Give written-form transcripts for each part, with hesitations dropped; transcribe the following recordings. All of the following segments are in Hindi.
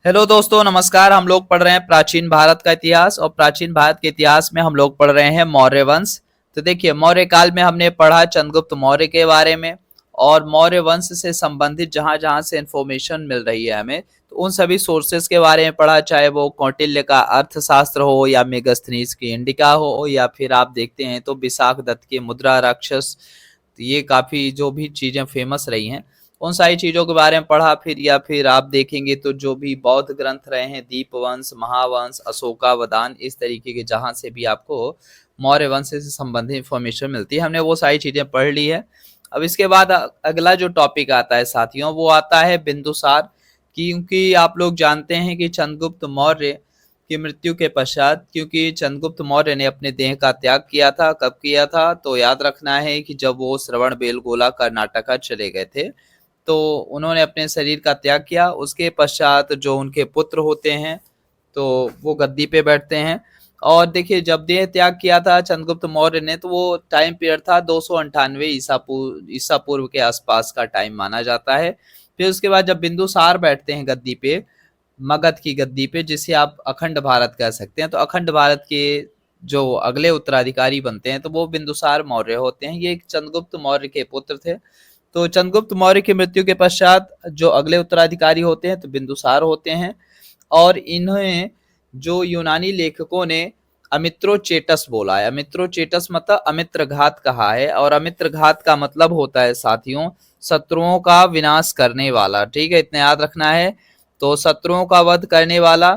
हेलो दोस्तों, नमस्कार। हम लोग पढ़ रहे हैं प्राचीन भारत का इतिहास और प्राचीन भारत के इतिहास में हम लोग पढ़ रहे हैं मौर्य वंश। तो देखिए, मौर्य काल में हमने पढ़ा चंद्रगुप्त मौर्य के बारे में और मौर्य वंश से संबंधित जहां जहां से इंफॉर्मेशन मिल रही है हमें, तो उन सभी सोर्सेस के बारे में पढ़ा, चाहे वो कौटिल्य का अर्थशास्त्र हो या मेगस्थनीज की इंडिका हो या फिर आप देखते हैं तो विशाख दत्त की मुद्रा राक्षस। तो ये काफी जो भी चीजें फेमस रही हैं उन सारी चीजों के बारे में पढ़ा। फिर या फिर आप देखेंगे तो जो भी बौद्ध ग्रंथ रहे हैं, दीपवंश, महावंश, अशोकावदान, इस तरीके के जहां से भी आपको मौर्य वंश से संबंधित इंफॉर्मेशन मिलती है, हमने वो सारी चीजें पढ़ ली है। अब इसके बाद अगला जो टॉपिक आता है साथियों, वो आता है बिंदुसार। क्योंकि आप लोग जानते हैं कि चंद्रगुप्त मौर्य की मृत्यु के पश्चात, क्योंकि चंद्रगुप्त मौर्य ने अपने देह का त्याग किया था, कब किया था तो याद रखना है कि जब वो श्रवण बेलगोला कर्नाटका चले गए थे तो उन्होंने अपने शरीर का त्याग किया। उसके पश्चात जो उनके पुत्र होते हैं तो वो गद्दी पे बैठते हैं। और देखिए, जब देह त्याग किया था चंद्रगुप्त मौर्य ने तो वो टाइम पीरियड था 298 ईसा पूर्व के आसपास का टाइम माना जाता है। फिर उसके बाद जब बिंदुसार बैठते हैं गद्दी पे, मगध की गद्दी पे, जिसे आप अखंड भारत कह सकते हैं, तो अखंड भारत के जो अगले उत्तराधिकारी बनते हैं तो वो बिंदुसार मौर्य होते हैं। ये चंद्रगुप्त मौर्य के पुत्र थे। तो चंद्रगुप्त मौर्य की मृत्यु के पश्चात जो अगले उत्तराधिकारी होते हैं तो बिंदुसार होते हैं। और इन्हें जो यूनानी लेखकों ने अमित्रोचेटस बोला है। अमित्रोचेटस मतलब अमित्र घात कहा है, और अमित्र घात का मतलब होता है साथियों शत्रुओं का विनाश करने वाला। ठीक है, इतना याद रखना है। तो शत्रुओं का वध करने वाला,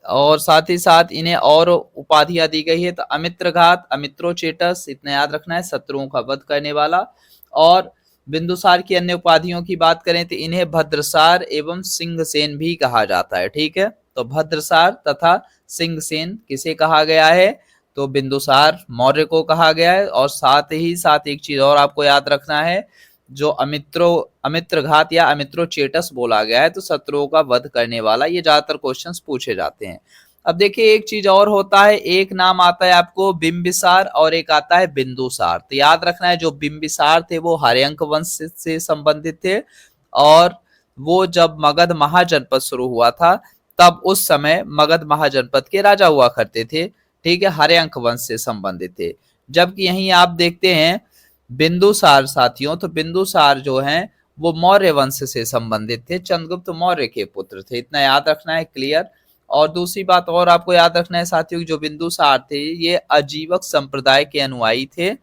और साथ ही साथ इन्हें और उपाधियां दी गई है। तो अमित्र घात, अमित्रोचेटस, इतना याद रखना है, शत्रुओं का वध करने वाला। और बिंदुसार की अन्य उपाधियों की बात करें तो इन्हें भद्रसार एवं सिंहसेन भी कहा जाता है। ठीक है, तो भद्रसार तथा सिंहसेन किसे कहा गया है तो बिंदुसार मौर्य को कहा गया है। और साथ ही साथ एक चीज और आपको याद रखना है, जो अमित्र घात या अमित्रोचेटस बोला गया है तो शत्रुओं का वध करने वाला, ये ज्यादातर क्वेश्चंस पूछे जाते हैं। अब देखिए, एक चीज और होता है, एक नाम आता है आपको बिंबिसार और एक आता है बिंदुसार। तो याद रखना है, जो बिंबिसार थे वो हर्यंक वंश से संबंधित थे, और वो जब मगध महाजनपद शुरू हुआ था तब उस समय मगध महाजनपद के राजा हुआ करते थे। ठीक है, हर्यंक वंश से संबंधित थे। जबकि यहीं आप देखते हैं बिंदुसार साथियों, तो बिंदुसार जो हैं वो मौर्य वंश से संबंधित थे, चंद्रगुप्त मौर्य के पुत्र थे। इतना याद रखना है, क्लियर। और दूसरी बात और आपको याद रखना है साथियों, जो बिंदुसार थे ये अजीवक संप्रदाय के अनुयायी थे।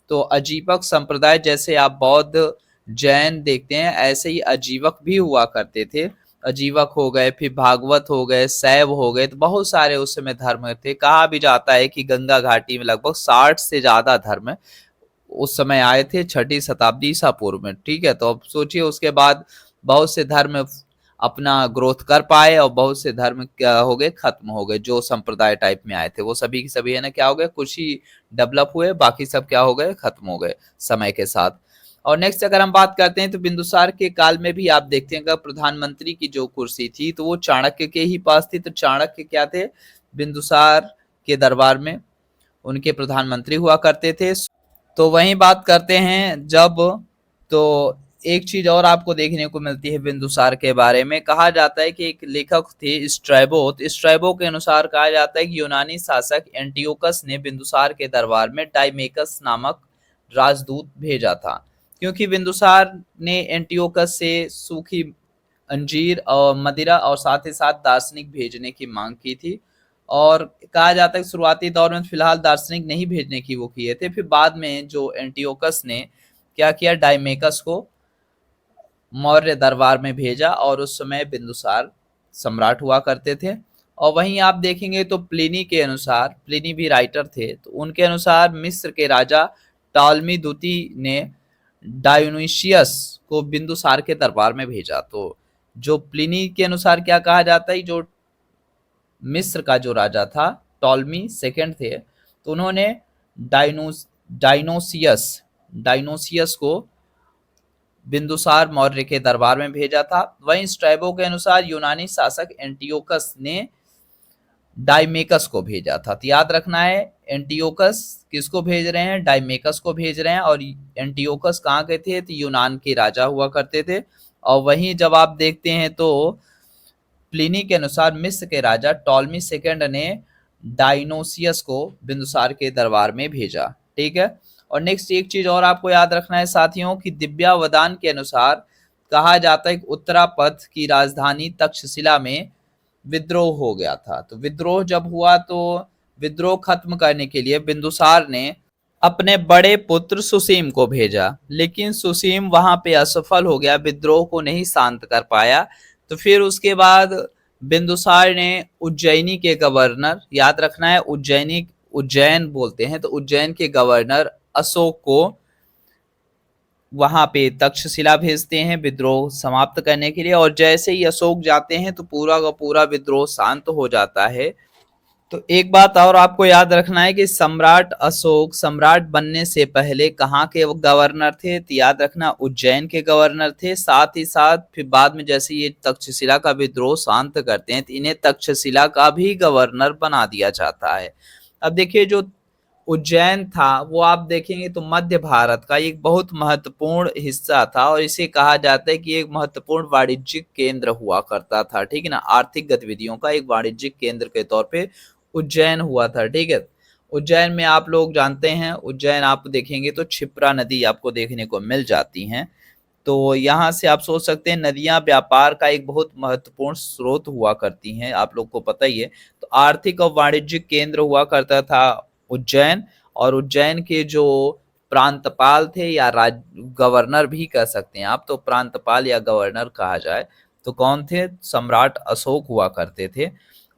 तो अजीवक संप्रदाय, जैसे आप बौद्ध जैन देखते हैं, ऐसे ही अजीवक भी हुआ करते थे। अजीवक हो गए, फिर भागवत हो गए, शैव हो गए, तो बहुत सारे उस समय धर्म थे। कहा भी जाता है कि गंगा घाटी में लगभग 60 से ज्यादा धर्म उस समय आए थे, 6ठी शताब्दी ईसा पूर्व में। ठीक है, तो अब सोचिए उसके बाद बहुत से धर्म अपना ग्रोथ कर पाए और बहुत से धर्म क्या हो गए, खत्म हो गए। जो संप्रदाय टाइप में आए थे वो सभी के सभी है ना क्या हो गए, कुछ ही डेवलप हुए, बाकी सब क्या हो गए, खत्म हो गए समय के साथ। और नेक्स्ट अगर हम बात करते हैं तो बिंदुसार के काल में भी आप देखते हैं कि प्रधानमंत्री की जो कुर्सी थी तो वो चाणक्य के ही पास थी। तो चाणक्य क्या थे, बिंदुसार के दरबार में उनके प्रधानमंत्री हुआ करते थे। तो वहीं बात करते हैं जब, तो एक चीज और आपको देखने को मिलती है बिंदुसार के बारे में। कहा जाता है कि एक लेखक थे स्ट्रैबो, तो स्ट्रैबो के अनुसार कहा जाता है कि यूनानी शासक एंटियोकस ने बिंदुसार के दरबार में डाइमेकस नामक राजदूत भेजा था, क्योंकि बिंदुसार ने एंटियोकस से सूखी अंजीर और मदिरा और साथ ही साथ दार्शनिक भेजने की मांग की थी। और कहा जाता है कि शुरुआती दौर में फिलहाल दार्शनिक नहीं भेजने की वो किए थे, फिर बाद में जो एंटियोकस ने क्या किया, डाइमेकस को मौर्य दरबार में भेजा, और उस समय बिंदुसार सम्राट हुआ करते थे। और वहीं आप देखेंगे तो प्लिनी के अनुसार, प्लिनी भी राइटर थे, तो उनके अनुसार मिस्र के राजा टॉलमी द्वितीय ने डायोनिशियस को बिंदुसार के दरबार में भेजा। तो जो प्लिनी के अनुसार क्या कहा जाता है, जो मिस्र का जो राजा था टॉलमी सेकंड थे, तो उन्होंने डाइनोस डाइनोसियस डाइनोसियस को बिंदुसार मौर्य के दरबार में भेजा था। वहीं स्ट्रैबो के अनुसार यूनानी शासक एंटियोकस ने डाइमेकस को भेजा था। तो याद रखना है, एंटियोकस किसको भेज रहे हैं, डाइमेकस को भेज रहे हैं। और एंटियोकस कहाँ के थे, तो यूनान के राजा हुआ करते थे। और वहीं जब आप देखते हैं तो प्लिनी के अनुसार मिस्र के राजा टॉलमी सेकंड ने डायनोसियस को बिंदुसार के दरबार में भेजा। ठीक है। और नेक्स्ट एक चीज और आपको याद रखना है साथियों कि दिव्यावदान के अनुसार कहा जाता है कि उत्तरापथ की राजधानी तक्षशिला में विद्रोह हो गया था। तो विद्रोह जब हुआ तो विद्रोह खत्म करने के लिए बिंदुसार ने अपने बड़े पुत्र सुसीम को भेजा, लेकिन सुसीम वहां पे असफल हो गया, विद्रोह को नहीं शांत कर पाया। तो फिर उसके बाद बिंदुसार ने उज्जैनी के गवर्नर, याद रखना है उज्जैन बोलते हैं, तो उज्जैन के गवर्नर अशोक को वहां पे तक्षशिला भेजते हैं विद्रोह समाप्त करने के लिए। और जैसे ही अशोक जाते हैं तो पूरा का पूरा विद्रोह शांत हो जाता है। तो एक बात और आपको याद रखना है कि सम्राट अशोक सम्राट बनने से पहले कहाँ के गवर्नर थे, तो याद रखना उज्जैन के गवर्नर थे। साथ ही साथ फिर बाद में जैसे ये तक्षशिला का विद्रोह शांत करते हैं तो इन्हें तक्षशिला का भी गवर्नर बना दिया जाता है। अब देखिए जो उज्जैन था वो आप देखेंगे तो मध्य भारत का एक बहुत महत्वपूर्ण हिस्सा था और इसे कहा जाता है कि एक महत्वपूर्ण वाणिज्यिक केंद्र हुआ करता था। ठीक है ना, आर्थिक गतिविधियों का एक वाणिज्यिक केंद्र के तौर पे उज्जैन हुआ था। ठीक है। उज्जैन में आप लोग जानते हैं, उज्जैन आप देखेंगे तो क्षिप्रा नदी आपको देखने को मिल जाती हैं। तो यहाँ से आप सोच सकते हैं नदियां व्यापार का एक बहुत महत्वपूर्ण स्रोत हुआ करती हैं, आप लोग को पता ही है। तो आर्थिक और वाणिज्यिक केंद्र हुआ करता था उज्जैन। और उज्जैन के जो प्रांतपाल थे या गवर्नर भी कह सकते हैं आप, तो प्रांतपाल या गवर्नर कहा जाए तो कौन थे, सम्राट अशोक हुआ करते थे।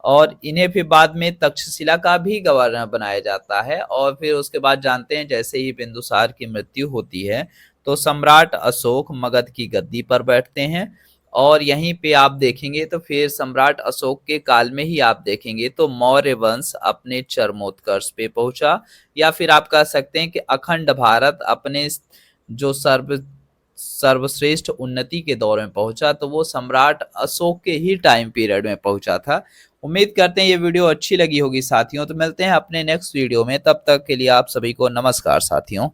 और इन्हें फिर बाद में तक्षशिला का भी गवर्नर बनाया जाता है। और फिर उसके बाद जानते हैं जैसे ही बिंदुसार की मृत्यु होती है तो सम्राट अशोक मगध की गद्दी पर बैठते हैं। और यहीं पे आप देखेंगे तो फिर सम्राट अशोक के काल में ही आप देखेंगे तो मौर्य वंश अपने चरमोत्कर्ष पे पहुंचा, या फिर आप कह सकते हैं कि अखंड भारत अपने जो सर्वश्रेष्ठ उन्नति के दौर में पहुंचा तो वो सम्राट अशोक के ही टाइम पीरियड में पहुंचा था। उम्मीद करते हैं ये वीडियो अच्छी लगी होगी साथियों। तो मिलते हैं अपने नेक्स्ट वीडियो में, तब तक के लिए आप सभी को नमस्कार साथियों।